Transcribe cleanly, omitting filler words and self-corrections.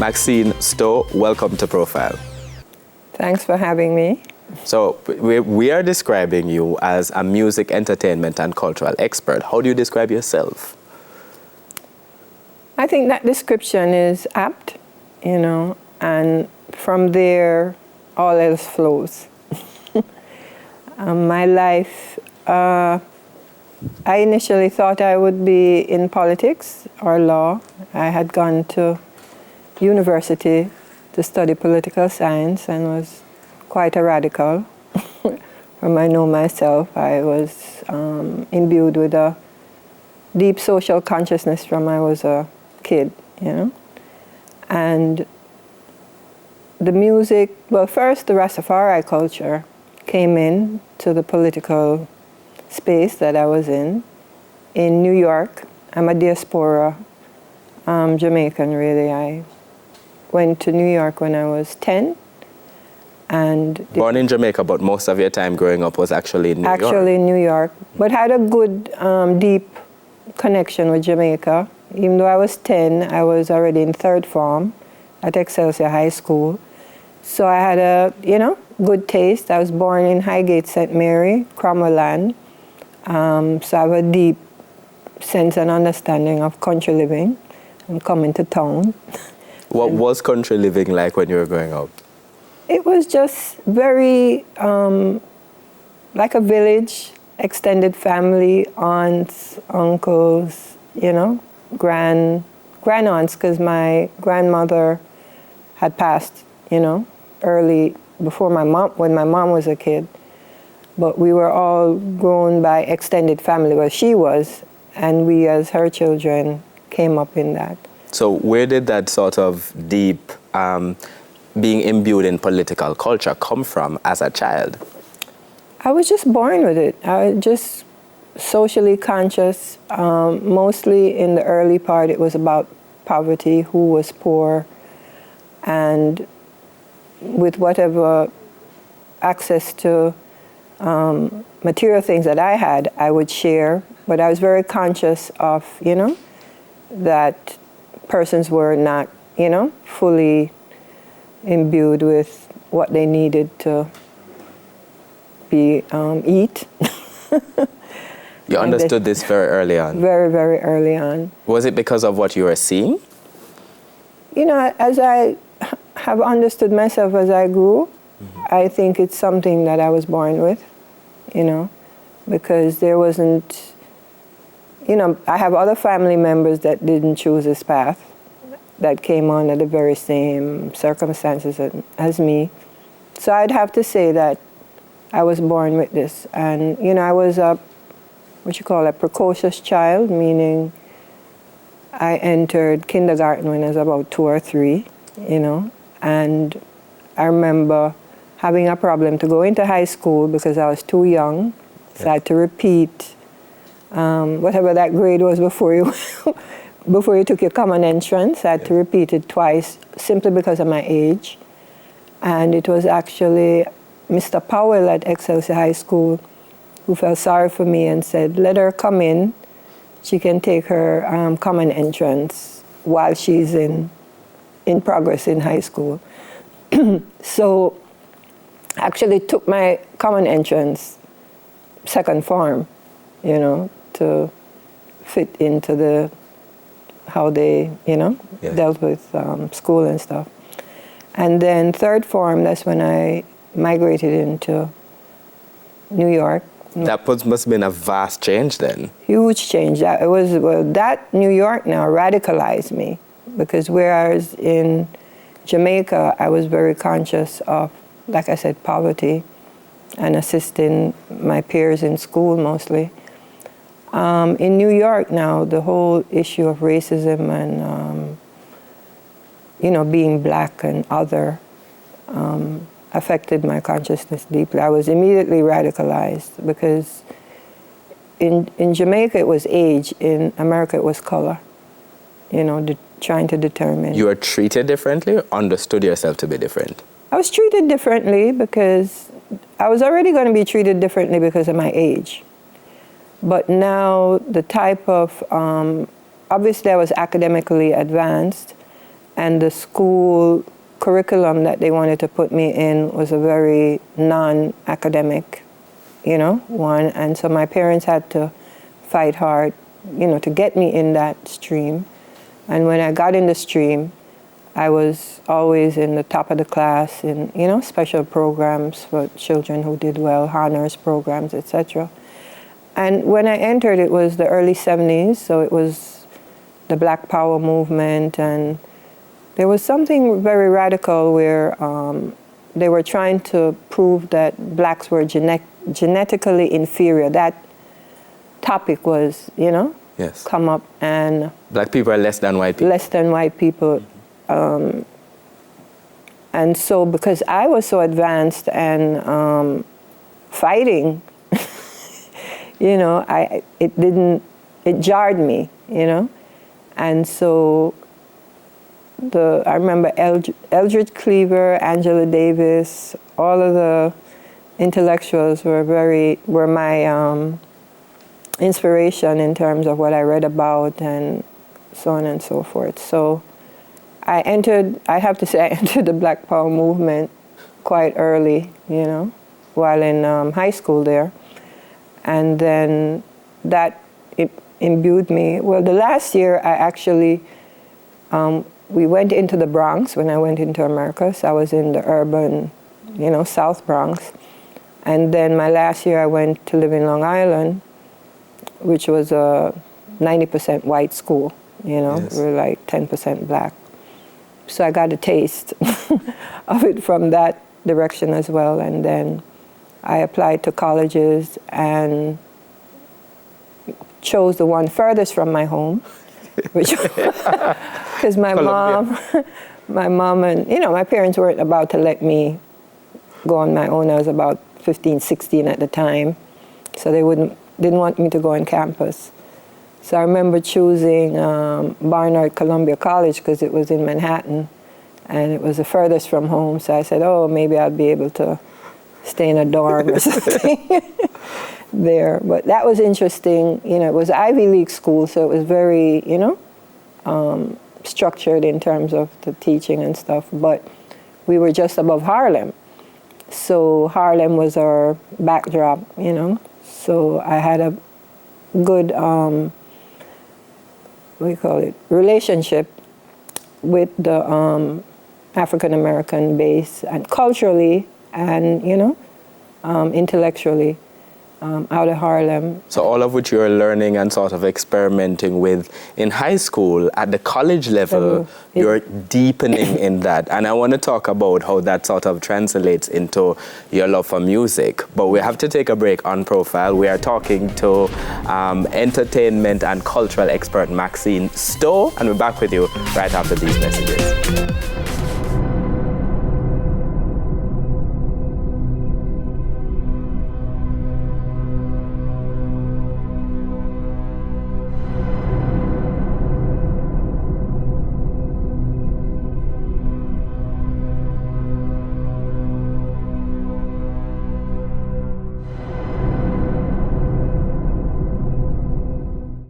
Maxine Stowe, welcome to Profile. Thanks for having me. So we are describing you as a music, entertainment, and cultural expert. How do you describe yourself? I think that description is apt, and from there, all else flows. My life, I initially thought I would be in politics or law. I had gone to university to study political science and was quite a radical. From I know myself, I was imbued with a deep social consciousness from I was a kid, And the music, well, first the Rastafari culture came in to the political space that I was in New York. I'm a diaspora Jamaican, really. I went to New York when I was 10. And born in Jamaica, but most of your time growing up was actually in New York. Actually in New York, but had a good, deep connection with Jamaica. Even though I was 10, I was already in third form at Excelsior High School. So I had a, good taste. I was born in Highgate, St. Mary, Cromwell-Land. So I have a deep sense and understanding of country living and coming to town. What was country living like when you were growing up? It was just very like a village, extended family, aunts, uncles, grand-aunts, because my grandmother had passed, early, before when my mom was a kid. But we were all grown by extended family, well, she was, and we as her children came up in that. So where did that sort of deep being imbued in political culture come from as a child? I was just born with it. I was just socially conscious. Mostly in the early part, it was about poverty, who was poor, and with whatever access to material things that I had, I would share. But I was very conscious of, that persons were not, fully imbued with what they needed to eat. You understood this very early on? Very, very early on. Was it because of what you were seeing? As I have understood myself as I grew, I think it's something that I was born with, because there wasn't, I have other family members that didn't choose this path, that came on at the very same circumstances as me. So I'd have to say that I was born with this. And, I was a precocious child, meaning I entered kindergarten when I was about 2 or 3, and I remember having a problem to go into high school because I was too young. So I had to repeat whatever that grade was before you took your common entrance. I had to repeat it twice simply because of my age. And it was actually Mr. Powell at Excelsior High School who felt sorry for me and said, let her come in. She can take her common entrance while she's in progress in high school. So actually took my common entrance, second form, to fit into how they, dealt with school and stuff. And then third form, that's when I migrated into New York. That must have been a vast change then. Huge change. That New York now radicalized me, because whereas in Jamaica, I was very conscious of, like I said, poverty and assisting my peers in school mostly. In New York now, the whole issue of racism and, being black and other affected my consciousness deeply. I was immediately radicalized because in Jamaica it was age, in America it was color, trying to determine. You were treated differently or understood yourself to be different? I was treated differently because I was already going to be treated differently because of my age. But now the type of, obviously I was academically advanced, and the school curriculum that they wanted to put me in was a very non-academic, one. And so my parents had to fight hard, to get me in that stream. And when I got in the stream, I was always in the top of the class in, special programs for children who did well, honors programs, etc. And when I entered, it was the early 70s, so it was the Black Power movement, and there was something very radical where they were trying to prove that blacks were genetically inferior. That topic was, yes, come up, and black people are less than white people. Less than white people. And so because I was so advanced and fighting, it jarred me, And so I remember Eldridge Cleaver, Angela Davis, all of the intellectuals were my inspiration in terms of what I read about and so on and so forth. So I have to say I entered the Black Power movement quite early, while in high school there. And then that imbued me. Well, the last year I actually, we went into the Bronx when I went into America. So I was in the urban, South Bronx. And then my last year I went to live in Long Island, which was a 90% white school, Yes. We were like 10% black. So I got a taste of it from that direction as well. And then I applied to colleges and chose the one furthest from my home, which because my mom and, my parents weren't about to let me go on my own. I was about 15, 16 at the time. So they didn't want me to go on campus. So I remember choosing Barnard Columbia College because it was in Manhattan and it was the furthest from home. So I said, maybe I'll be able to stay in a dorm or something there. But that was interesting. It was Ivy League school, so it was very, structured in terms of the teaching and stuff. But we were just above Harlem. So Harlem was our backdrop, So I had a good relationship with the African American base, and culturally and intellectually out of Harlem. So all of which you're learning and sort of experimenting with in high school, at the college level, you're deepening in that. And I want to talk about how that sort of translates into your love for music. But we have to take a break on Profile. We are talking to entertainment and cultural expert Maxine Stowe, and we're back with you right after these messages.